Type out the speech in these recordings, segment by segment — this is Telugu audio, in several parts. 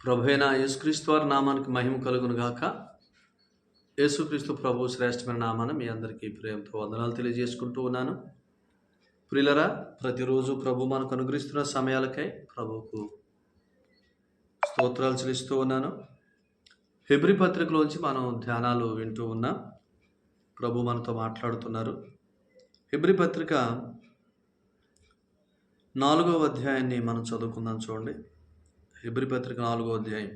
ప్రభువైన యేసుక్రీస్తు వారి నామానికి మహిమ కలుగును గాక. యేసుక్రీస్తు ప్రభు శ్రేష్టమైన నామాన మీ అందరికీ ప్రేమతో వందనాలు తెలియజేసుకుంటూ ఉన్నాను. ప్రియులరా, ప్రతిరోజు ప్రభు మనకు అనుగ్రహిస్తున్న సమయాలకై ప్రభువుకు స్తోత్రాలు చెల్లిస్తూ ఉన్నాను. హెబ్రీ పత్రికలోంచి మనం ధ్యానాలు వింటూ ఉన్నాం. ప్రభు మనతో మాట్లాడుతున్నారు. హెబ్రీ పత్రిక 4వ అధ్యాయాన్ని మనం చదువుకుందాం. చూడండి, హెబ్రీ పత్రిక 4వ అధ్యాయం.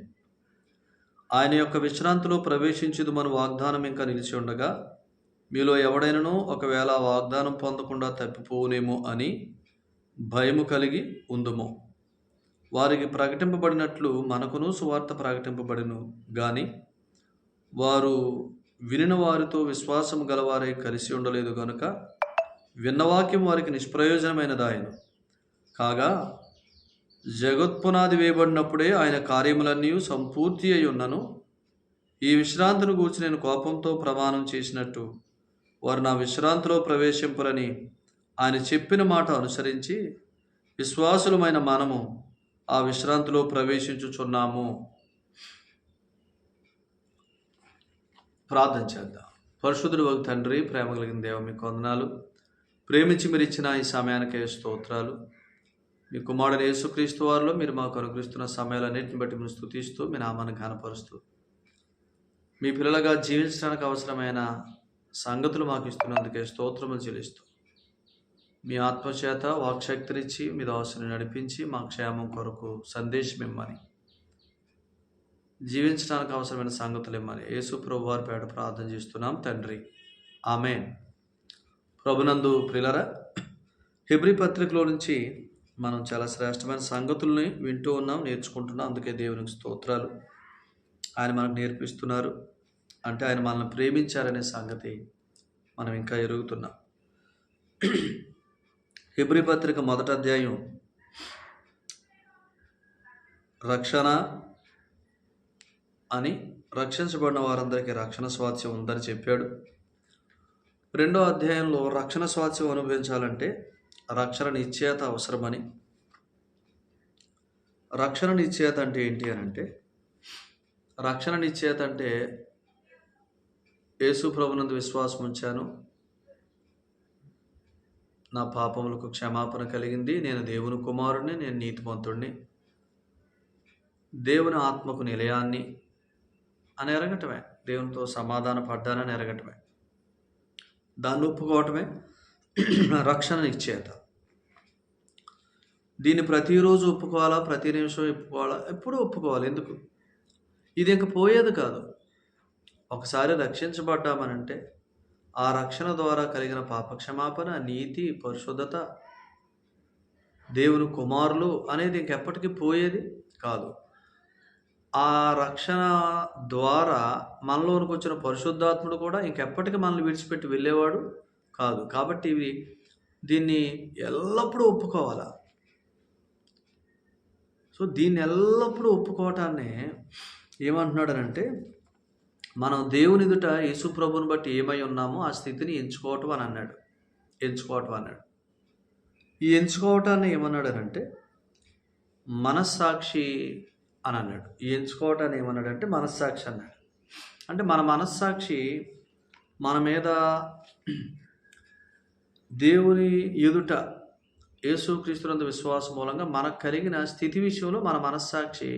ఆయన యొక్క విశ్రాంతిలో ప్రవేశించుదు మన వాగ్దానం ఇంకా నిలిచి ఉండగా, మీలో ఎవడైనను ఒకవేళ వాగ్దానం పొందకుండా తప్పిపోవునేమో అని భయము కలిగి ఉందుము. వారికి ప్రకటింపబడినట్లు మనకును సువార్త ప్రకటింపబడిను గాని వారు వినిన వారితో విశ్వాసము గలవారై కలిసి ఉండలేదు గనుక విన్నవాక్యం వారికి నిష్ప్రయోజనమైనదాయను. కాగా జగత్పునాది వేయబడినప్పుడే ఆయన కార్యములన్నీ సంపూర్తి అయి ఉన్నను. ఈ విశ్రాంతిని గూర్చి నేను కోపంతో ప్రమాణం చేసినట్టు వారు నా విశ్రాంతిలో ప్రవేశింపరని ఆయన చెప్పిన మాట అనుసరించి విశ్వాసులమైన మనము ఆ విశ్రాంతిలో ప్రవేశించుచున్నాము. ప్రార్థన చేద్దాం. పరిశుద్ధుడు వగు తండ్రి, ప్రేమ కలిగిన దేవ, మీకు వందనాలు. ప్రేమించి మీరు ఇచ్చిన ఈ సమయానికే స్తోత్రాలు. మీ కుమారుడు యేసుక్రీస్తు వారిలో మీరు మాకు అనుగ్రహిస్తున్న సమయాలన్నింటిని బట్టి మీరు స్తుతిస్తూ మీ నామాన్ని ఘనపరుస్తూ మీ పిల్లలుగా జీవించడానికి అవసరమైన సంగతులు మాకు ఇస్తున్నందుకే స్తోత్రములు చెల్లిస్తూ మీ ఆత్మచేత వాక్శక్తినిచ్చి మీ దాసుని నడిపించి మా క్షేమం కొరకు సందేశం ఇమ్మని, జీవించడానికి అవసరమైన సంగతులు ఇమ్మని యేసు ప్రభు వారి పేట ప్రార్థన చేస్తున్నాం తండ్రి, ఆమేన్. ప్రభునందు ప్రియులరా, హెబ్రీ పత్రికలో నుంచి మనం చాలా శ్రేష్టమైన సంగతుల్ని వింటూ ఉన్నాం, నేర్చుకుంటున్నాం. అందుకే దేవునికి స్తోత్రాలు. ఆయన మనకు నేర్పిస్తున్నారు. అంటే ఆయన మనల్ని ప్రేమించారనే సంగతి మనం ఇంకా ఎరుగుతున్నాం. హెబ్రీ పత్రిక 1వ అధ్యాయం రక్షణ అని, రక్షించబడిన వారందరికీ రక్షణ స్వాస్థ్యం ఉందని చెప్పాడు. 2వ అధ్యాయంలో రక్షణ స్వాస్థ్యం అనుభవించాలంటే రక్షణ నిశ్చయత అవసరమని. రక్షణ నిశ్చయత అంటే ఏంటి అని అంటే, రక్షణ నిశ్చయత అంటే యేసు ప్రభునందు విశ్వాసం ఉంచాను, నా పాపములకు క్షమాపణ కలిగింది, నేను దేవుని కుమారుడిని, నేను నీతిమంతుడిని, దేవుని ఆత్మకు నిలయాన్ని అని ఎరగటమే. దేవునితో సమాధాన పడ్డానని ఎరగటమే, దాన్ని ఒప్పుకోవటమే రక్షణ నిశ్చయత. దీన్ని ప్రతిరోజు ఒప్పుకోవాలా, ప్రతి నిమిషం ఒప్పుకోవాలా? ఎప్పుడూ ఒప్పుకోవాలి. ఎందుకు? ఇది ఇంక పోయేది కాదు. ఒకసారి రక్షించబడ్డామనంటే ఆ రక్షణ ద్వారా కలిగిన పాపక్షమాపణ, నీతి, పరిశుద్ధత, దేవుని కుమారులు అనేది ఇంకెప్పటికీ పోయేది కాదు. ఆ రక్షణ ద్వారా మనలోనికి వచ్చిన పరిశుద్ధాత్ముడు కూడా ఇంకెప్పటికీ మనల్ని విడిచిపెట్టి వెళ్ళేవాడు కాదు. కాబట్టి దీన్ని ఎల్లప్పుడూ ఒప్పుకోవాలా. సో దీన్ని ఎల్లప్పుడూ ఒప్పుకోవటాన్ని ఏమంటున్నాడనంటే, మనం దేవుని ఎదుట యేసు ప్రభుని బట్టి ఏమై ఉన్నామో ఆ స్థితిని ఎంచుకోవటం అని అన్నాడు. ఈ ఎంచుకోవటాన్ని ఏమన్నాడనంటే మనస్సాక్షి అని అన్నాడు. ఈ ఎంచుకోవటాన్ని ఏమన్నాడంటే మనస్సాక్షి అన్నాడు. అంటే మన మనస్సాక్షి మన మీద దేవుని ఎదుట యేసుక్రీస్తునందు విశ్వాసం మూలంగా మనకు కలిగిన స్థితి విషయంలో మన మనస్సాక్షి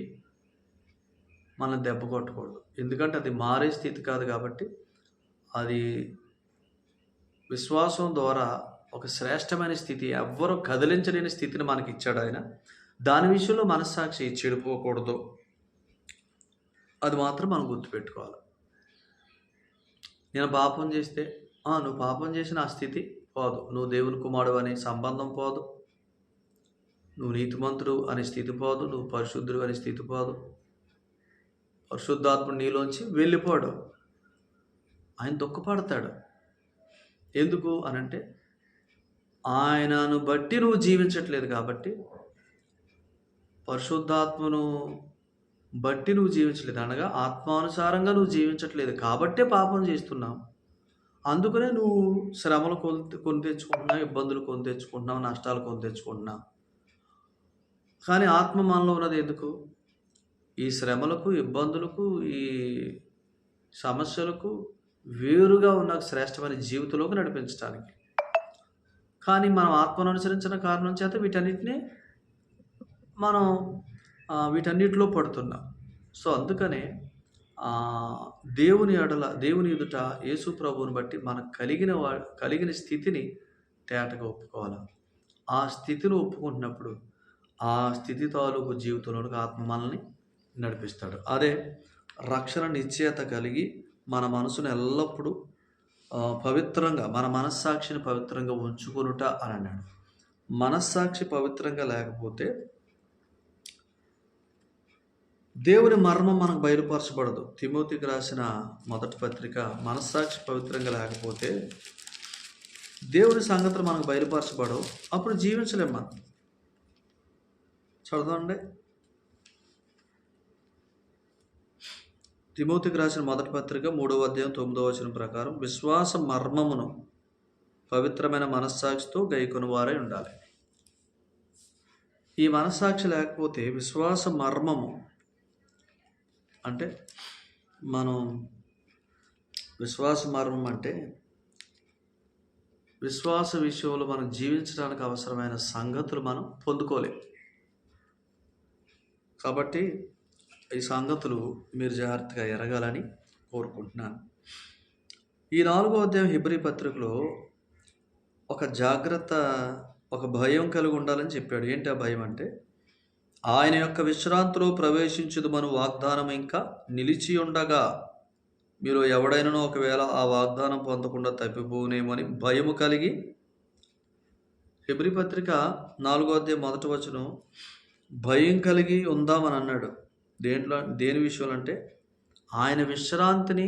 మనం దెబ్బ కొట్టకూడదు. ఎందుకంటే అది మారే స్థితి కాదు. కాబట్టి అది విశ్వాసం ద్వారా ఒక శ్రేష్టమైన స్థితి, ఎవ్వరూ కదిలించలేని స్థితిని మనకి ఇచ్చాడు ఆయన. దాని విషయంలో మనస్సాక్షి చెడిపోకూడదు. అది మాత్రం మనం గుర్తుపెట్టుకోవాలి. నేను పాపం చేస్తే నువ్వు పాపం చేసిన ఆ స్థితి పోదు. నువ్వు దేవుని కుమారుడు అనే సంబంధం పోదు. నువ్వు నీతిమంతుడు అనే స్థితి పోదు. నువ్వు పరిశుద్ధుడు అనే స్థితి పోదు. పరిశుద్ధాత్ముడు నీలోంచి వెళ్ళిపోడు. ఆయన దుఃఖపడతాడు. ఎందుకు అనంటే ఆయనను బట్టి నువ్వు జీవించట్లేదు కాబట్టి, పరిశుద్ధాత్మను బట్టి నువ్వు జీవించలేదు, అనగా ఆత్మానుసారంగా నువ్వు జీవించట్లేదు కాబట్టే పాపం చేస్తున్నావు. అందుకనే నువ్వు శ్రమలు కొని తెచ్చుకుంటున్నావు, ఇబ్బందులు కొని తెచ్చుకుంటున్నావు, నష్టాలు కొని తెచ్చుకుంటున్నావు. కానీ ఆత్మ మనలో ఉన్నది ఎందుకు? ఈ శ్రమలకు, ఇబ్బందులకు, ఈ సమస్యలకు వేరుగా ఉన్న శ్రేష్టమైన జీవితంలోకి నడిపించడానికి. కానీ మనం ఆత్మను అనుసరించిన కారణం చేత మనం వీటన్నిటిలో పడుతున్నాం. సో అందుకనే దేవుని ఎదుట యేసు ప్రభువుని బట్టి మనకు కలిగిన స్థితిని తేటగా ఒప్పుకోవాలి. ఆ స్థితిని ఒప్పుకుంటున్నప్పుడు ఆ స్థితి తాలూకు జీవితంలోకి ఆత్మ మనల్ని నడిపిస్తాడు. అదే రక్షణ నిశ్చయత కలిగి మన మనసును ఎల్లప్పుడూ పవిత్రంగా, మన మనస్సాక్షిని పవిత్రంగా ఉంచుకొనుట అని అన్నాడు. మనస్సాక్షి పవిత్రంగా లేకపోతే దేవుని మర్మం మనకు బయలుపరచబడదు. తిమోతికి రాసిన మొదటి పత్రిక, మనస్సాక్షి పవిత్రంగా లేకపోతే దేవుని సంగతులు మనకు బయలుపరచబడవు, అప్పుడు జీవించలేం మనం. చదవండి, తిమోతికి రాసిన మొదటి పత్రిక 3వ అధ్యాయం 9వ వచనం ప్రకారం విశ్వాస మర్మమును పవిత్రమైన మనస్సాక్షితో గైకొను వారై ఉండాలి. ఈ మనస్సాక్షి లేకపోతే విశ్వాస మర్మము అంటే విశ్వాస మర్మం అంటే విశ్వాస విషయంలో మనం జీవించడానికి అవసరమైన సంగతులు మనం పొందుకోలేం. కాబట్టి ఈ సంగతులు మీరు జాగ్రత్తగా ఎరగాలని కోరుకుంటున్నాను. ఈ 4వ అధ్యాయం హెబ్రీ పత్రికలో ఒక భయం కలిగి ఉండాలని చెప్పాడు. ఏంటి ఆ భయం అంటే, ఆయన యొక్క విశ్రాంతిలో ప్రవేశించుదు మన వాగ్దానం ఇంకా నిలిచి ఉండగా మీరు ఎవడైనా ఒకవేళ ఆ వాగ్దానం పొందకుండా తప్పిపోనేమని భయము కలిగి. హెబ్రీ పత్రిక 4వ అధ్యాయం 1వ వచనం భయం కలిగి ఉందామని అన్నాడు. దేని విషయంలో అంటే, ఆయన విశ్రాంతిని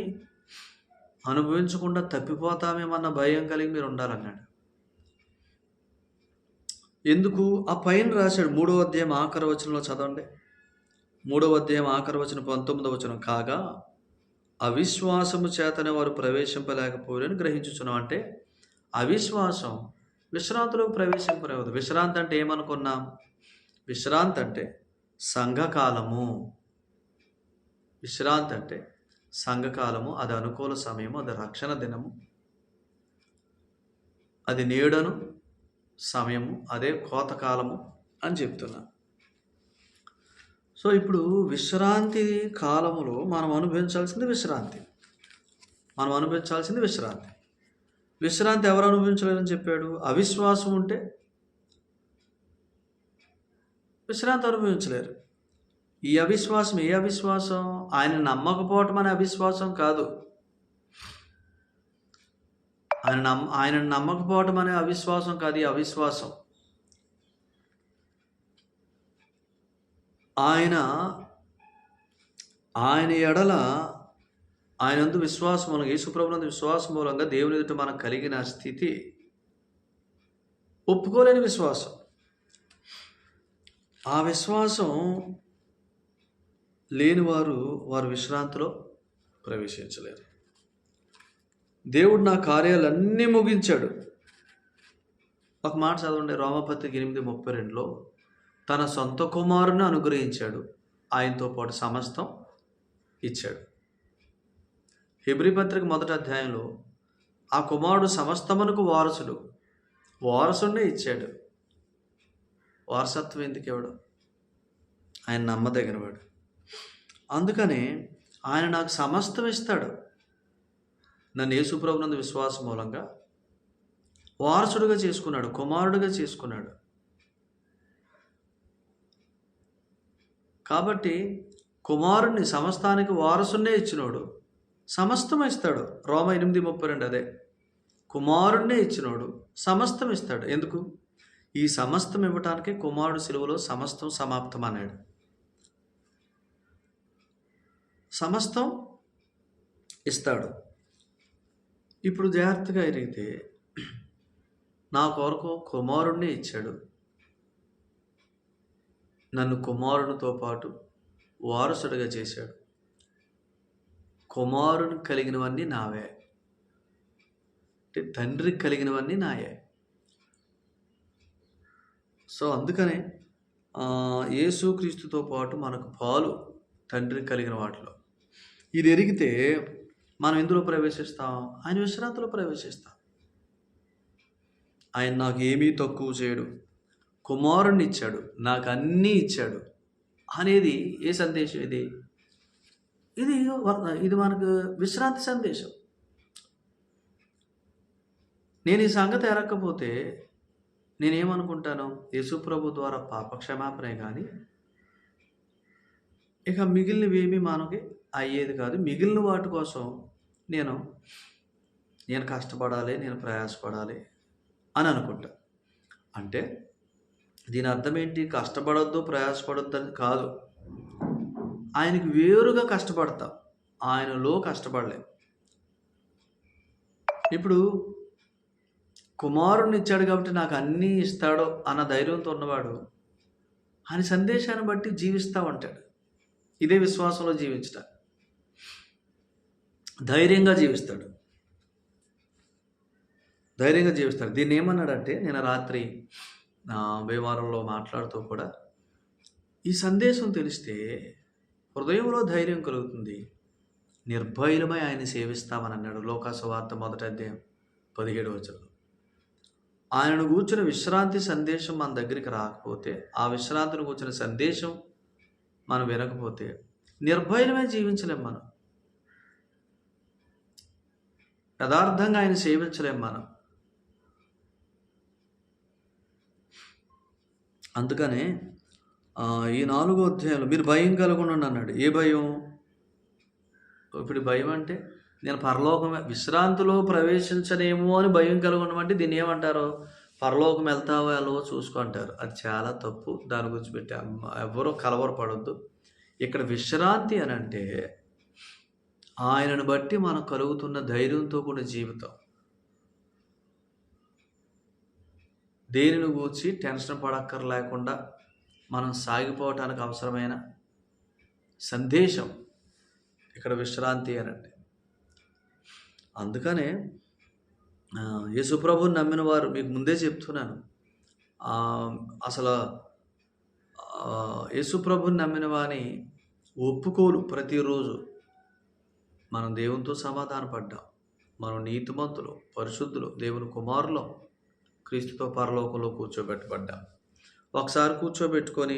అనుభవించకుండా తప్పిపోతామేమన్న భయం కలిగి మీరు ఉండాలన్నాడు. ఎందుకు? ఆ పైన రాశాడు 3వ అధ్యాయం ఆఖరి వచనంలో చదవండి. 3వ అధ్యాయం ఆఖరి వచనం 19వ వచనం, కాగా అవిశ్వాసము చేతనే వారు ప్రవేశింపలేకపోయారని గ్రహించుచున్నాం. అంటే అవిశ్వాసం విశ్రాంతిలోకి ప్రవేశింపలేవదు. విశ్రాంతి అంటే ఏమనుకున్నాం? విశ్రాంతి అంటే సంఘకాలము. విశ్రాంతి అంటే సంఘకాలము, అది అనుకూల సమయము, అది రక్షణ దినము, అది నీడను సమయము, అదే కోతకాలము అని చెప్తున్నా. సో ఇప్పుడు విశ్రాంతి కాలములో మనం అనుభవించాల్సింది విశ్రాంతి. విశ్రాంతి ఎవరు అనుభవించలేరని చెప్పాడు? అవిశ్వాసం ఉంటే విశ్రాంతి అనుభవించలేరు. ఈ అవిశ్వాసం ఏ అవిశ్వాసం? ఆయన నమ్మకపోవటం అనే అవిశ్వాసం కాదు. ఆయన నమ్మకపోవటం అనే అవిశ్వాసం కాదు. ఈ అవిశ్వాసం ఆయన ఎడల ఆయనందు విశ్వాసం మూలంగా, యేసుప్రభునందు విశ్వాసం మూలంగా దేవుని ఎదుట మనకు కలిగిన స్థితి ఒప్పుకోలేని విశ్వాసం. ఆ విశ్వాసం లేని వారు విశ్రాంతిలో ప్రవేశించలేరు. దేవుడు నా కార్యాలన్నీ ముగించాడు. ఒక మాట చదవండి, రోమపత్రిక 8:32లో తన సొంత కుమారుని అనుగ్రహించాడు, ఆయనతో పాటు సమస్తం ఇచ్చాడు. హెబ్రీ పత్రిక 1వ అధ్యాయంలో ఆ కుమారుడు సమస్తమునకు వారసుడినే ఇచ్చాడు. వారసత్వం ఎందుకు ఇవ్వడం? ఆయన నమ్మదగినవాడు. అందుకనే ఆయన నాకు సమస్తం ఇస్తాడు. నన్ను యేసుప్రభునందు విశ్వాసం మూలంగా వారసుడిగా చేసుకున్నాడు, కుమారుడిగా చేసుకున్నాడు. కాబట్టి కుమారుడిని సమస్తానికి వారసునే ఇచ్చినోడు సమస్తం ఇస్తాడు. రోమ 8:32 అదే, కుమారుడినే ఇచ్చినోడు సమస్తం ఇస్తాడు. ఎందుకు? ఈ సమస్తం ఇవ్వటానికి కుమారుడు సిలువలో సమస్తం సమాప్తం అన్నాడు. సమస్తం ఇస్తాడు. ఇప్పుడు జాగ్రత్తగా ఎరిగితే నా కొరకు కుమారుడినే ఇచ్చాడు, నన్ను కుమారునితో పాటు వారసుడిగా చేశాడు. కుమారుని కలిగినవన్నీ నావే, అంటే తండ్రికి కలిగినవన్నీ నాయే. సో అందుకనే యేసుక్రీస్తుతో పాటు మనకు పాలు తండ్రికి కలిగిన వాటిలో. ఇది ఎరిగితే మనం ఎందులో ప్రవేశిస్తాం? ఆయన విశ్రాంతిలో ప్రవేశిస్తాం. ఆయన నాకు ఏమీ తక్కువ చేయడు, కుమారుణ్ణి ఇచ్చాడు, నాకు అన్నీ ఇచ్చాడు అనేది ఏ సందేశం ఇది? ఇది ఇది మనకు విశ్రాంతి సందేశం. నేను ఈ సంగతి ఎరక్కపోతే నేనేమనుకుంటాను? యేసుప్రభు ద్వారా పాపక్షమాపణే కానీ ఇక మిగిలినవేమీ మనకి అయ్యేది కాదు. మిగిలిన వాటి కోసం నేను కష్టపడాలి, నేను ప్రయాసపడాలి అని అనుకుంటా. అంటే దీని అర్థం ఏంటి? కష్టపడొద్దు, ప్రయాసపడొద్దు అని కాదు. ఆయనకి వేరుగా కష్టపడతాం, ఆయనలో కష్టపడలేం. ఇప్పుడు కుమారుణ్ణి ఇచ్చాడు కాబట్టి నాకు అన్నీ ఇస్తాడో అన్న ధైర్యంతో ఉన్నవాడు ఆయన సందేశాన్ని బట్టి జీవిస్తూ ఉంటాడు. ఇదే విశ్వాసంలో జీవించడం. ధైర్యంగా జీవిస్తాడు. దీన్ని ఏమన్నాడంటే, నేను రాత్రి భీమవరంలో మాట్లాడుతూ కూడా ఈ సందేశం తెలిస్తే హృదయంలో ధైర్యం కలుగుతుంది, నిర్భయులమై ఆయన సేవిస్తామని అన్నాడు. లోకాసువార్త 1వ అధ్యాయం 17వ వచనం. ఆయనను కూర్చున్న విశ్రాంతి సందేశం మన దగ్గరికి రాకపోతే, ఆ విశ్రాంతిని కూర్చున్న సందేశం మనం వినకపోతే నిర్భయమే జీవించలేం. మనం యథార్థంగా ఆయన సేవించలేం. మనం అందుకనే ఈ 4వ అధ్యాయంలో మీరు భయం కలుగుండండి అన్నాడు. ఏ భయం? ఇప్పుడు భయం అంటే నేను పరలోకం విశ్రాంతిలో ప్రవేశించనేమో అని భయం కలుగుండమంటే దీన్ని ఏమంటారు? పరలోకం వెళ్తావో వెళ్ళవో చూసుకుంటారు. అది చాలా తప్పు. దాని గురించి పెట్టి ఎవరూ కలవరపడొద్దు. ఇక్కడ విశ్రాంతి అని అంటే ఆయనను బట్టి మనకు కలుగుతున్న ధైర్యంతో కూడిన జీవితం. దేనిని గూర్చి టెన్షన్ పడక్కర్లేకుండా మనం సాగిపోవటానికి అవసరమైన సందేశం ఇక్కడ విశ్రాంతి అని అంటే. అందుకనే యేసుప్రభుని నమ్మిన వారు, మీకు ముందే చెప్తున్నాను, అసలు యేసుప్రభుని నమ్మిన వాని ఒప్పుకోలు ప్రతిరోజు మనం దేవునితో సమాధానపడ్డాం, మనం నీతిమంతులు, పరిశుద్ధులు, దేవుని కుమారులు, క్రీస్తుతో పరలోకంలో కూర్చోబెట్టబడ్డాం. ఒకసారి కూర్చోబెట్టుకొని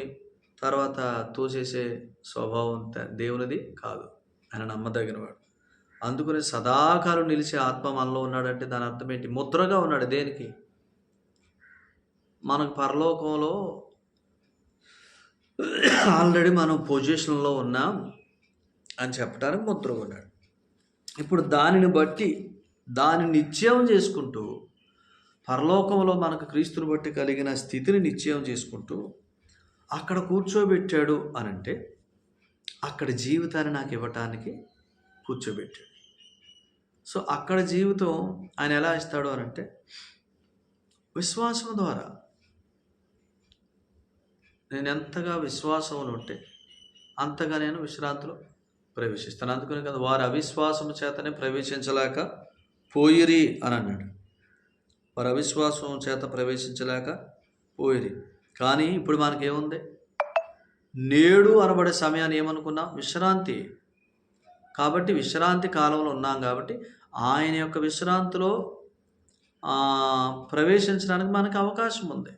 తర్వాత తోసేసే స్వభావం దేవునిది కాదు. ఆయన నమ్మదగినవాడు. అందుకని సదాకాలం నిలిచే ఆత్మ మనలో ఉన్నాడంటే దాని అర్థం ఏంటి? ముద్రగా ఉన్నాడు. దేనికి? మనకు పరలోకంలో ఆల్రెడీ మనం పొజిషన్లో ఉన్నాం అని చెప్పడానికి ముద్రగా ఉన్నాడు. ఇప్పుడు దానిని బట్టి దాన్ని నిశ్చయం చేసుకుంటూ, పరలోకంలో మనకు క్రీస్తుని బట్టి కలిగిన స్థితిని నిశ్చయం చేసుకుంటూ అక్కడ కూర్చోబెట్టాడు అనంటే అక్కడ జీవితాన్ని నాకు ఇవ్వటానికి కూర్చోబెట్టాడు. సో అక్కడ జీవితం ఆయన ఎలా ఇస్తాడు అనంటే విశ్వాసం ద్వారా. నేను ఎంతగా విశ్వాసంలో ఉంటే అంతగా నేను విశ్రాంతిలో ప్రవేశిస్తాను. అందుకని కదా వారు అవిశ్వాసం చేతనే ప్రవేశించలేక పోయిరి అని అన్నాడు. వారు అవిశ్వాసం చేత ప్రవేశించలేక పోయిరి. కానీ ఇప్పుడు మనకేముంది? నేడు అనబడే సమయాన్ని ఏమనుకున్నాం? విశ్రాంతి. కాబట్టి విశ్రాంతి కాలంలో ఉన్నాం కాబట్టి ఆయన యొక్క విశ్రాంతిలో ప్రవేశించడానికి మనకు అవకాశం ఉంది.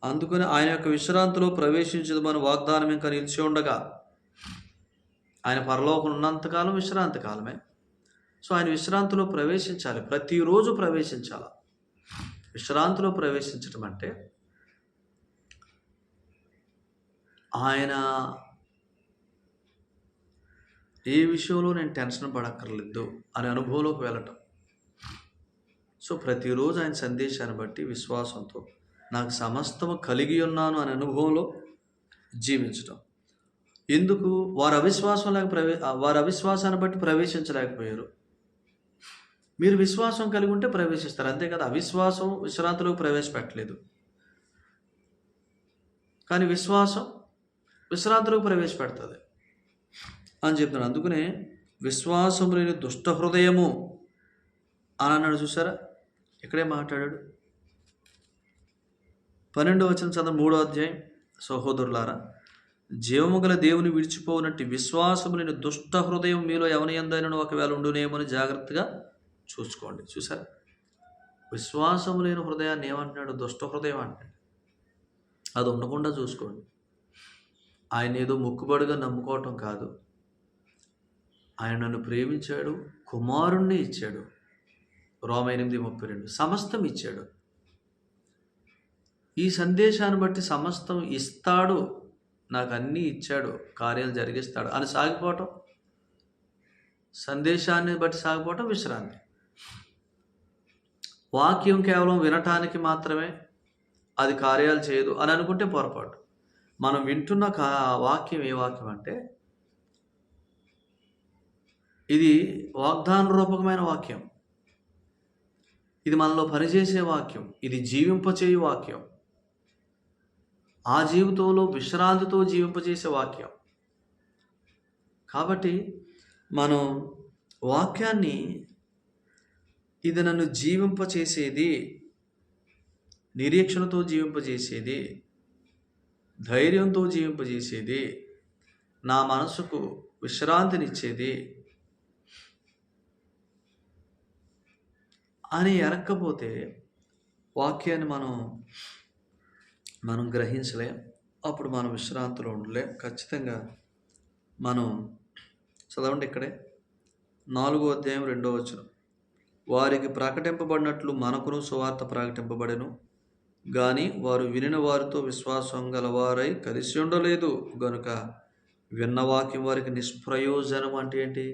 అందుకని ఆయన యొక్క విశ్రాంతిలో ప్రవేశించదు మన వాగ్దానం ఇంకా నిలిచి ఉండగా, ఆయన పరలోకం ఉన్నంతకాలం విశ్రాంతి కాలమే. సో ఆయన విశ్రాంతిలో ప్రవేశించాలి, ప్రతిరోజు ప్రవేశించాలి. విశ్రాంతిలో ప్రవేశించడం అంటే ఆయన ఏ విషయంలో నేను టెన్షన్ పడక్కర్లేదు అనే అనుభవంలోకి వెళ్ళటం. సో ప్రతిరోజు ఆయన సందేశాన్ని బట్టి విశ్వాసంతో నాకు సమస్తము కలిగి ఉన్నాను అనే అనుభవంలో జీవించటం. ఎందుకు? వారు అవిశ్వాసాన్ని బట్టి ప్రవేశించలేకపోయారు. మీరు విశ్వాసం కలిగి ఉంటే ప్రవేశిస్తారు, అంతే కదా. అవిశ్వాసం విశ్రాంతిలోకి ప్రవేశపెట్టలేదు, కానీ విశ్వాసం విశ్రాంతిలోకి ప్రవేశపెడుతుంది అని చెప్తున్నాడు. అందుకనే విశ్వాసం లేని దుష్ట హృదయము అని అన్నాడు. చూసారా, ఇక్కడే మాట్లాడాడు. 12వ వచనం చదువు, 3వ అధ్యాయం. సహోదరులారా, జీవము గల దేవుని విడిచిపోనట్టి విశ్వాసము లేని దుష్ట హృదయం మీలో ఎవరి యందైనను ఒకవేళ ఉండునేమని జాగ్రత్తగా చూసుకోండి. చూసారా, విశ్వాసము లేని హృదయాన్ని ఏమంటున్నాడు? దుష్ట హృదయం అంటాడు. అది ఉండకుండా చూసుకోండి. ఆయన ఏదో మొక్కుబడిగా నమ్ముకోవటం కాదు, ఆయన నన్ను ప్రేమించాడు, కుమారుణ్ణి ఇచ్చాడు. రోమా 8:32 సమస్తం ఇచ్చాడు. ఈ సందేశాన్ని బట్టి సమస్తం ఇస్తాడు, నాకు అన్నీ ఇచ్చాడు, కార్యాలు జరిగిస్తాడు అని సాగిపోవటం, సందేశాన్ని బట్టి సాగిపోవటం విశ్రాంతి. వాక్యం కేవలం వినటానికి మాత్రమే, అది కార్యాలు చేయదు అని అనుకుంటే పొరపాటు. మనం వింటున్న వాక్యం ఏ వాక్యం అంటే ఇది వాగ్దాన రూపకమైన వాక్యం, ఇది మనలో పనిచేసే వాక్యం, ఇది జీవింపచేయు వాక్యం, ఆ జీవితంలో విశ్రాంతితో జీవింపజేసే వాక్యం. కాబట్టి మనం వాక్యాన్ని, ఇది నన్ను జీవింపచేసేది, నిరీక్షణతో జీవింపజేసేది, ధైర్యంతో జీవింపజేసేది, నా మనసుకు విశ్రాంతినిచ్చేది అని ఎరక్కపోతే వాక్యాన్ని మనం గ్రహించలేం. అప్పుడు మనం విశ్రాంతిలో ఉండలేం. ఖచ్చితంగా మనం చదవండి, ఇక్కడే 4వ అధ్యాయం 2వ వచనం. వారికి ప్రకటింపబడినట్లు మనకును సువార్త ప్రకటింపబడెను, కానీ వారు వినిన వారితో విశ్వాసం గలవారై కలిసి ఉండలేదు గనుక విన్న వాక్యం వారికి నిష్ప్రయోజనం. అంటే ఏంటి?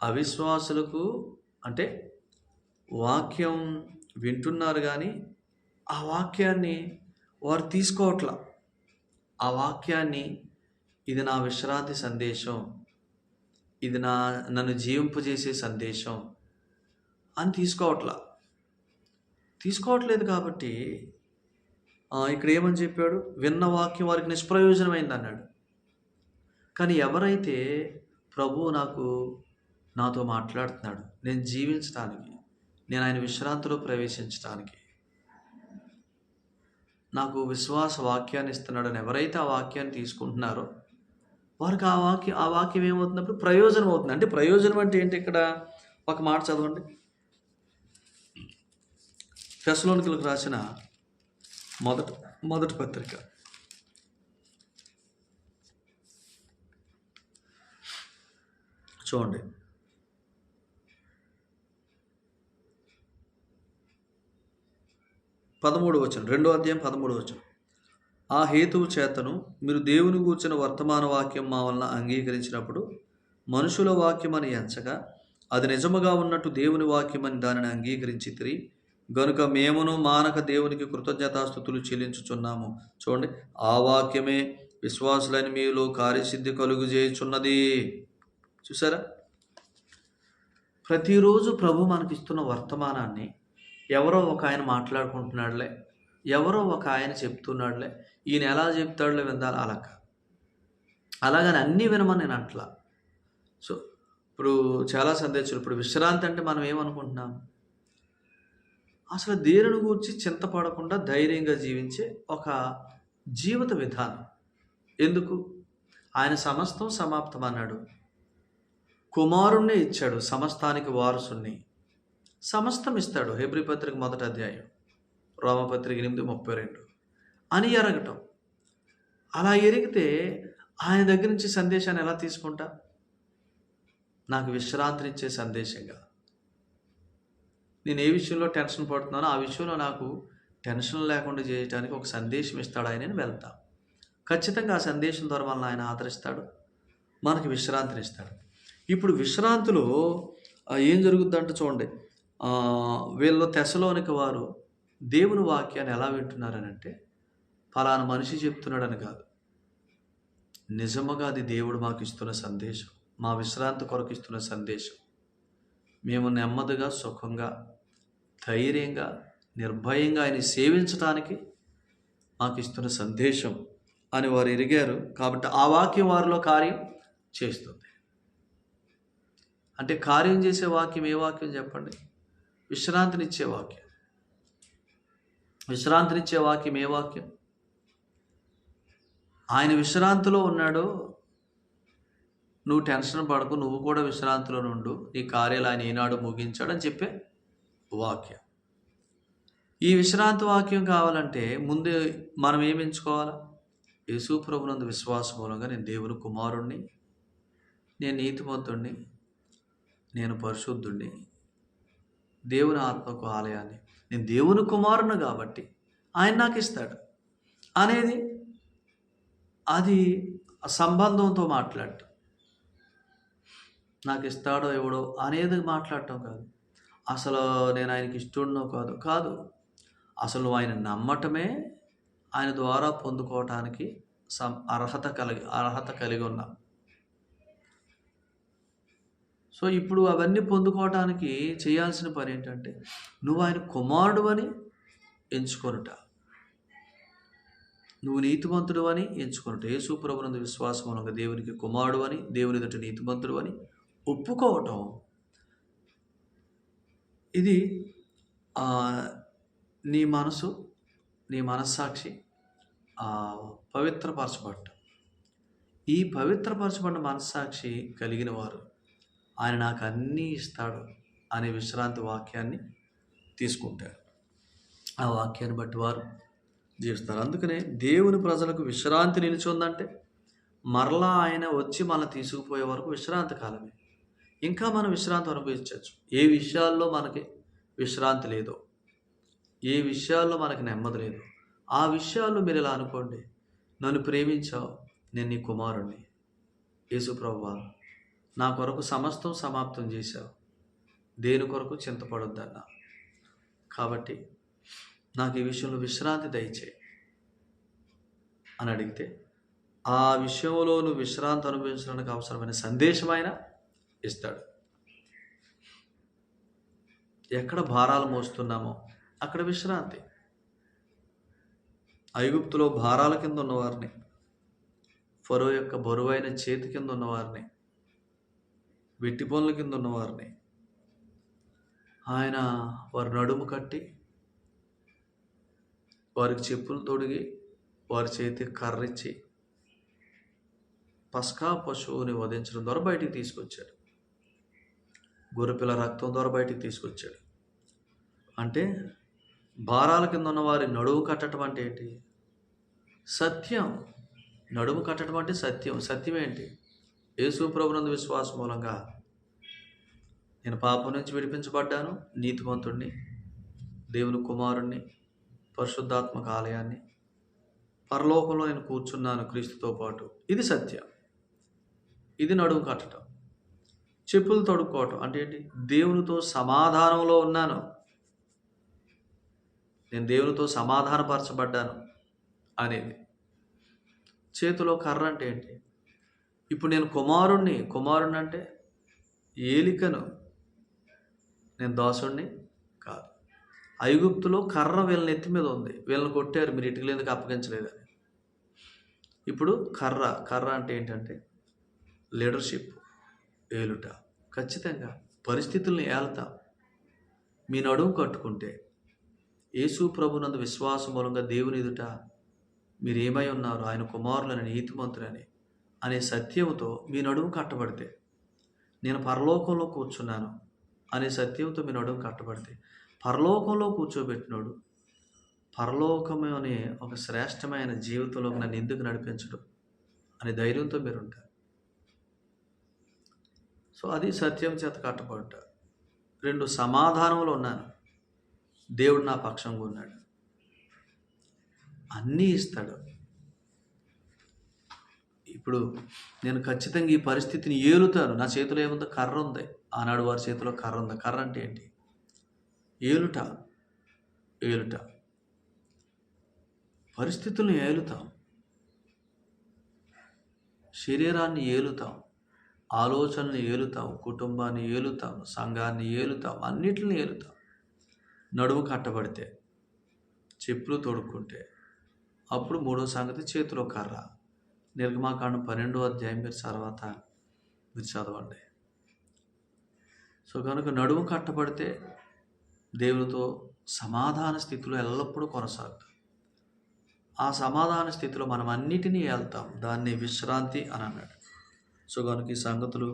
అవిశ్వాసులకు అంటే వాక్యం వింటున్నారు కానీ ఆ వాక్యాన్ని వారు తీసుకోవట్లా. ఆ వాక్యాన్ని ఇది నా విశ్రాంతి సందేశం, ఇది నన్ను జీవింపజేసే సందేశం అని తీసుకోవట్లేదు. కాబట్టి ఇక్కడ ఏమని చెప్పాడు? విన్న వాక్యం వారికి నిష్ప్రయోజనమైంది అన్నాడు. కానీ ఎవరైతే ప్రభువు నాతో మాట్లాడుతున్నాడు, నేను జీవించడానికి, నేను ఆయన విశ్రాంతిలో ప్రవేశించడానికి నాకు విశ్వాస వాక్యాన్ని ఇస్తున్నాడని ఎవరైతే ఆ వాక్యాన్ని తీసుకుంటున్నారో వారికి ఆ వాక్యం ఏమవుతున్నప్పుడు ప్రయోజనం అవుతుంది. అంటే ప్రయోజనం అంటే ఏంటి? ఇక్కడ ఒక మాట చదవండి. తెస్సలోనికీయులకు రాసిన మొదటి పత్రిక చూడండి, 13వ వచనం, 2వ అధ్యాయం 13వ వచనం. ఆ హేతువు చేతను మీరు దేవుని గూర్చిన వర్తమాన వాక్యం మా వలన అంగీకరించినప్పుడు మనుషుల వాక్యమని ఎంచగా అది నిజముగా ఉన్నట్టు దేవుని వాక్యమని దానిని అంగీకరించితిరి గనుక మేమును మానక దేవునికి కృతజ్ఞతాస్తుతులు చెల్లించుచున్నాము. చూడండి, ఆ వాక్యమే విశ్వాసులైన మీలో కార్యసిద్ధి కలుగుజేయుచున్నది. చూసారా, ప్రతిరోజు ప్రభు మనకిస్తున్న వర్తమానాన్ని ఎవరో ఒక ఆయన మాట్లాడుకుంటున్నాడులే, ఎవరో ఒక ఆయన చెప్తున్నాడులే, ఈయన ఎలా చెప్తాడులే విందాలి, అలాగని అన్నీ వినమని నేను అంటలా. సో ఇప్పుడు చాలా సందేశాలు, ఇప్పుడు విశ్రాంతి అంటే మనం ఏమనుకుంటున్నాం? అసలు దేనిని గురించి చింతపడకుండా ధైర్యంగా జీవించే ఒక జీవిత విధానం. ఎందుకు? ఆయన సమస్తం సమాప్తం అన్నాడు, కుమారుణ్ణి ఇచ్చాడు, సమస్తానికి వారసుణ్ణి, సమస్తం ఇస్తాడు. హెబ్రీ పత్రిక 1వ అధ్యాయం, రోమపత్రిక 8:32 అని ఎరగటం. అలా ఎరిగితే ఆయన దగ్గర నుంచి సందేశాన్ని ఎలా తీసుకుంటా? నాకు విశ్రాంతినిచ్చే సందేశంగా. నేను ఏ విషయంలో టెన్షన్ పడుతున్నానో ఆ విషయంలో నాకు టెన్షన్ లేకుండా చేయడానికి ఒక సందేశం ఇస్తాడు ఆయన, వెళ్తా. ఖచ్చితంగా ఆ సందేశం ద్వారా మనల్ని ఆయన ఆదరిస్తాడు, మనకి విశ్రాంతినిస్తాడు. ఇప్పుడు విశ్రాంతిలో ఏం జరుగుద్దంటే చూడండి, వీళ్ళు తెస్సలోనిక వారు దేవుని వాక్యాన్ని ఎలా వింటున్నారని అంటే ఫలానా మనిషి చెప్తున్నాడని కాదు, నిజముగా అది దేవుడు మాకు ఇస్తున్న సందేశం, మా విశ్రాంతి కొరకు ఇస్తున్న సందేశం. మేము నెమ్మదిగా, సుఖంగా, ధైర్యంగా, నిర్భయంగా ఆయన సేవించడానికి మాకు ఇస్తున్న సందేశం అని వారు ఎరిగారు. కాబట్టి ఆ వాక్యం వారిలో కార్యం చేస్తుంది. అంటే కార్యం చేసే వాక్యం ఏ వాక్యం చెప్పండి? విశ్రాంతినిచ్చే వాక్యం. విశ్రాంతినిచ్చే వాక్యం ఏ వాక్యం? ఆయన విశ్రాంతిలో ఉన్నాడు. నువ్వు టెన్షన్ పడకు, నువ్వు కూడా విశ్రాంతిలో నుండు, నీ కార్యాలు ఆయన ఈనాడు ముగించాడని చెప్పే వాక్యం. ఈ విశ్రాంతి వాక్యం కావాలంటే ముందు మనం ఏమి ఎంచుకోవాలా? యేసు ప్రభునందు విశ్వాసం మూలంగా నేను దేవుని కుమారుణ్ణి, నేను నీతిమంతుణ్ణి, నేను పరిశుద్ధుణ్ణి, దేవుని ఆత్మకు ఆలయాన్ని, నేను దేవుని కుమారుని కాబట్టి ఆయన నాకు ఇస్తాడు అనేది, అది సంబంధంతో మాట్లాడటం. నాకు ఇస్తాడో ఎవడో అనేది మాట్లాడటం కాదు. అసలు నేను ఆయనకి ఇష్టడునో కాదు. అసలు నువ్వు ఆయన నమ్మటమే ఆయన ద్వారా పొందుకోవటానికి అర్హత కలిగి ఉన్నాం. సో ఇప్పుడు అవన్నీ పొందుకోవటానికి చేయాల్సిన పని ఏంటంటే, నువ్వు ఆయన కుమారుడు అని ఎంచుకొనుట, నువ్వు నీతిమంతుడు అని ఎంచుకొనుట, యేసు ప్రభునందు విశ్వాసం మూలంగా దేవునికి కుమారుడు అని, దేవుని ఎదుట నీతిమంతుడు అని ఒప్పుకోవటం. ఇది నీ మనసు, నీ మనస్సాక్షి పవిత్రపరచబడ్డ, ఈ పవిత్రపరచబడిన మనస్సాక్షి కలిగిన వారు ఆయన నాకు అన్నీ ఇస్తాడు అనే విశ్రాంతి వాక్యాన్ని తీసుకుంటారు. ఆ వాక్యాన్ని బట్టి వారు జీవిస్తారు. అందుకనే దేవుని ప్రజలకు విశ్రాంతి నిలిచిందంటే మరలా ఆయన వచ్చి మనం తీసుకుపోయే వరకు విశ్రాంతి కాలమే. ఇంకా మనం విశ్రాంతి అనుభవించవచ్చు. ఏ విషయాల్లో మనకి విశ్రాంతి లేదో, ఏ విషయాల్లో మనకి నెమ్మది లేదు, ఆ విషయాల్లో మీరు ఇలా అనుకోండి, నన్ను ప్రేమించావు, నేను నీ కుమారుణ్ణి, యేసు ప్రభువా నా కొరకు సమస్తం సమాప్తం చేశావు, దేని కొరకు చింతపడొద్దన్నా, కాబట్టి నాకు ఈ విషయంలో విశ్రాంతి దయచేయి అని అడిగితే, ఆ విషయంలో నువ్వు విశ్రాంతి అనుభవించడానికి అవసరమైన సందేశం ఆయన ఇస్తాడు. ఎక్కడ భారాలు మోస్తున్నామో అక్కడ విశ్రాంతి. ఐగుప్తులో భారాల కింద ఉన్నవారిని, ఫరో యొక్క బరువైన చేతి కింద ఉన్నవారిని, వెట్టి పనుల కింద ఉన్నవారిని ఆయన వారి నడుము కట్టి, వారికి చెప్పులు తొడిగి, వారి చేతికి కర్రిచ్చి పస్కా పశువుని వధించడం ద్వారా బయటికి తీసుకొచ్చాడు. గొర్రెపిల్ల రక్తం ద్వారా బయటికి తీసుకొచ్చాడు. అంటే భారాల కింద ఉన్న వారి నడుము కట్టడం అంటే ఏంటి? సత్యం. నడుము కట్టడం అంటే సత్యం. సత్యం ఏంటి? యేసు ప్రభునందు విశ్వాసం మూలంగా నేను పాపం నుంచి విడిపించబడ్డాను, నీతిమంతుణ్ణి, దేవుని కుమారుణ్ణి, పరిశుద్ధాత్మక ఆలయాన్ని, పరలోకంలో నేను కూర్చున్నాను క్రీస్తుతో పాటు. ఇది సత్యం. ఇది నడుము కట్టడం. చెప్పులు తొడుక్కోవటం అంటే ఏంటి? దేవునితో సమాధానంలో ఉన్నాను, నేను దేవునితో సమాధానపరచబడ్డాను అనేది. చేతిలో కర్ర అంటే ఏంటి? ఇప్పుడు నేను కుమారుణ్ణి అంటే ఏలికను, నేను దాసుణ్ణి కాదు. ఐగుప్తులో కర్ర వీళ్ళని ఎత్తి మీద ఉంది, వీళ్ళని కొట్టారు, మీరు ఇటుకలు ఎందుకు అప్పగించలేదని. ఇప్పుడు కర్ర అంటే ఏంటంటే లీడర్షిప్, ఏలుట. ఖచ్చితంగా పరిస్థితుల్ని ఏలుతాం. మీ నడుము కట్టుకుంటే, యేసు ప్రభునందు విశ్వాసం మూలంగా దేవుని ఎదుట మీరు ఏమై ఉన్నారు, ఆయన కుమారులని, నీతిమంతులని అనే సత్యంతో మీ నడుము కట్టబడితే, నేను పరలోకంలో కూర్చున్నాను అనే సత్యంతో మీ నడుము కట్టబడితే, పరలోకంలో కూర్చోబెట్టినోడు పరలోకము అనే ఒక శ్రేష్టమైన జీవితంలోకి నన్ను ఎందుకు నడిపించడు అనే ధైర్యంతో మీరు ఉంటారు. సో అది సత్యం చేత కట్టబడ్డ. 2 సమాధానంలో ఉన్నాను, దేవుడు నా పక్షంగా ఉన్నాడు, అన్నీ ఇస్తాడు. ఇప్పుడు నేను ఖచ్చితంగా ఈ పరిస్థితిని ఏలుతాను. నా చేతిలో ఏముందో? కర్ర ఉంది. ఆనాడు వారి చేతిలో కర్ర ఉంది. కర్ర అంటే ఏంటి? ఏలుట. పరిస్థితులను ఏలుతాం, శరీరాన్ని ఏలుతాం, ఆలోచనలు ఏలుతాం, కుటుంబాన్ని ఏలుతాం, సంఘాన్ని ఏలుతాం, అన్నిటిని ఏలుతాం. నడుము కట్టబడితే, చెప్పులు తొడుక్కుంటే, అప్పుడు 3వ సంగతి చేతిలో కర్ర. నిర్గమాకాండం 12వ అధ్యాయం మీరు చదవండి. సో కనుక నడుము కట్టబడితే దేవునితో సమాధాన స్థితిలో ఎల్లప్పుడూ కొనసాగుతాం. ఆ సమాధాన స్థితిలో మనం అన్నిటినీ వెళ్తాం. దాన్ని విశ్రాంతి అని అన్నాడు. సో కనుక ఈ సంగతులు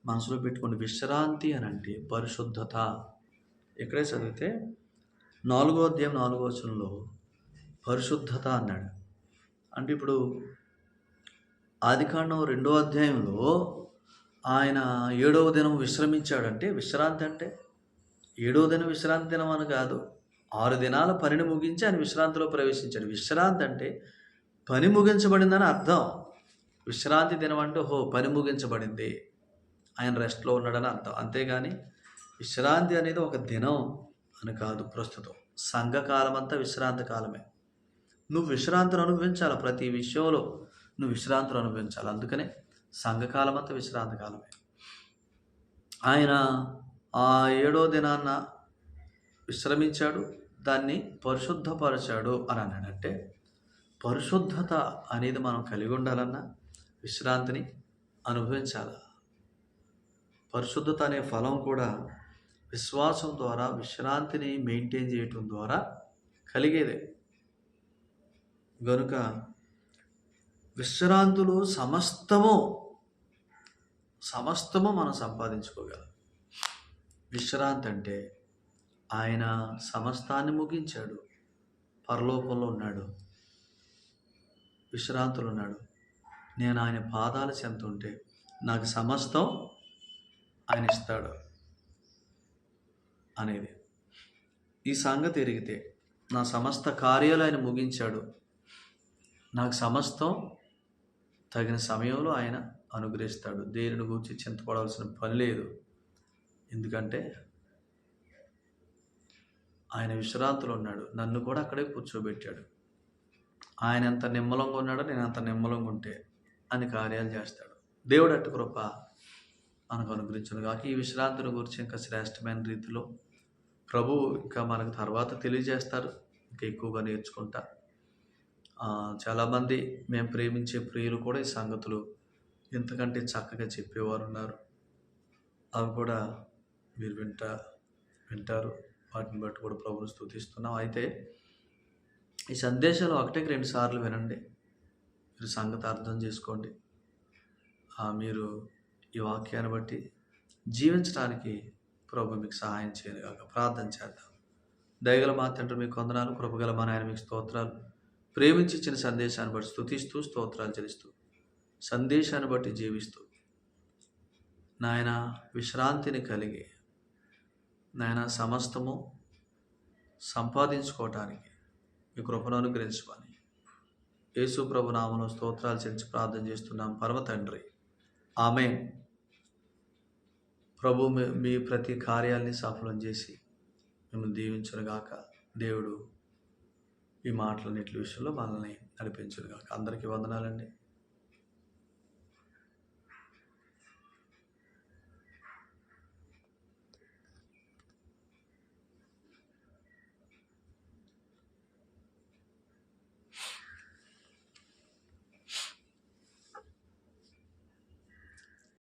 మనసులో పెట్టుకోండి. విశ్రాంతి అని అంటే పరిశుద్ధత. ఇక్కడే చదివితే 4వ అధ్యాయం 4వ వచనంలో పరిశుద్ధత అన్నాడు. అంటే ఇప్పుడు ఆదికాండం 2వ అధ్యాయంలో ఆయన 7వ దినం విశ్రమించాడంటే, విశ్రాంతి అంటే 7వ దినం విశ్రాంతి దినం అని కాదు. 6 దినాల పనిని ముగించి ఆయన విశ్రాంతిలో ప్రవేశించాడు. విశ్రాంతి అంటే పని ముగించబడిందని అర్థం. విశ్రాంతి దినం అంటే పని ముగించబడింది, ఆయన రెస్ట్లో ఉన్నాడని అర్థం. అంతేగాని విశ్రాంతి అనేది ఒక దినం అని కాదు. ప్రస్తుతం సంఘకాలం అంతా విశ్రాంతి కాలమే. నువ్వు విశ్రాంతిని అనుభవించాలి. ప్రతి విషయంలో నువ్వు విశ్రాంతిని అనుభవించాలి. అందుకనే సంఘకాలం అంతా విశ్రాంతి కాలమే. ఆయన ఆ 7వ దినాన్న విశ్రమించాడు, దాన్ని పరిశుద్ధపరచాడు అని అన్నాడు. అంటే పరిశుద్ధత అనేది మనం కలిగి ఉండాలన్నా విశ్రాంతిని అనుభవించాలి. పరిశుద్ధత అనే ఫలం కూడా విశ్వాసం ద్వారా విశ్రాంతిని మెయింటైన్ చేయటం ద్వారా కలిగేదే. గనుక విశ్రాంతులు సమస్తము మనం సంపాదించుకోగలం. విశ్రాంతి అంటే ఆయన సమస్తాన్ని ముగించాడు, పరలోకంలో ఉన్నాడు, విశ్రాంతులు ఉన్నాడు. నేను ఆయన పాదాల చెంత ఉంటే నాకు సమస్తం ఆయన ఇస్తాడు అనేది. ఈ సంగతి ఎరిగితే నా సమస్త కార్యాలు ఆయన ముగించాడు, నాకు సమస్తం తగిన సమయంలో ఆయన అనుగ్రహిస్తాడు. దేనిని గురించి చింతపడాల్సిన పని లేదు. ఎందుకంటే ఆయన విశ్రాంతిలో ఉన్నాడు, నన్ను కూడా అక్కడే కూర్చోబెట్టాడు. ఆయన ఎంత నిమ్మలంగా ఉన్నాడో నేను అంత నిమ్మలంగా ఉంటే అని కార్యాలు చేస్తాడు. దేవుడు అట్టి కృప మనకు అనుగ్రహించును గాక. ఈ విశ్రాంతిని గురించి ఇంకా శ్రేష్టమైన రీతిలో ప్రభు ఇంకా మనకు తర్వాత తెలియజేస్తారు. ఇంకా ఎక్కువగా నేర్చుకుంటా. చాలామంది మేము ప్రేమించే ప్రియులు కూడా ఈ సంగతులు ఎంతకంటే చక్కగా చెప్పేవారు ఉన్నారు. అవి కూడా మీరు వింటారు. వాటిని బట్టి కూడా ప్రభువును స్తుతిస్తున్నాం. అయితే ఈ సందేశాలు 1-2 సార్లు వినండి. మీరు సంగతి అర్థం చేసుకోండి. మీరు ఈ వాక్యాన్ని బట్టి జీవించడానికి ప్రభు మీకు సహాయం చేయను కాక. ప్రార్థన చేద్దాం. దయగల మా తండ్రి మీకు వందనాలు, కృపగల మా నాయన మీకు స్తోత్రాలు. ప్రేమించి ఇచ్చిన సందేశాన్ని బట్టి స్తుతిస్తూ స్తోత్రాలు చెల్లిస్తూ సందేశాన్ని బట్టి జీవిస్తూ నాయన విశ్రాంతిని కలిగి నాయన సమస్తము సంపాదించుకోవటానికి మీ కృపను అనుగ్రహించమని యేసు ప్రభు నామములో స్తోత్రాలు చెల్లించి ప్రార్థన చేస్తున్నాం పరమ తండ్రి. ఆమేన్. ప్రభు మీ ప్రతి కార్యాల్ని సఫలం చేసి మిమ్మల్ని దీవించునుగాక. దేవుడు ఈ మాటలన్నిటి విషయంలో మనల్ని నడిపించునుగాక. అందరికీ వందనాలండి.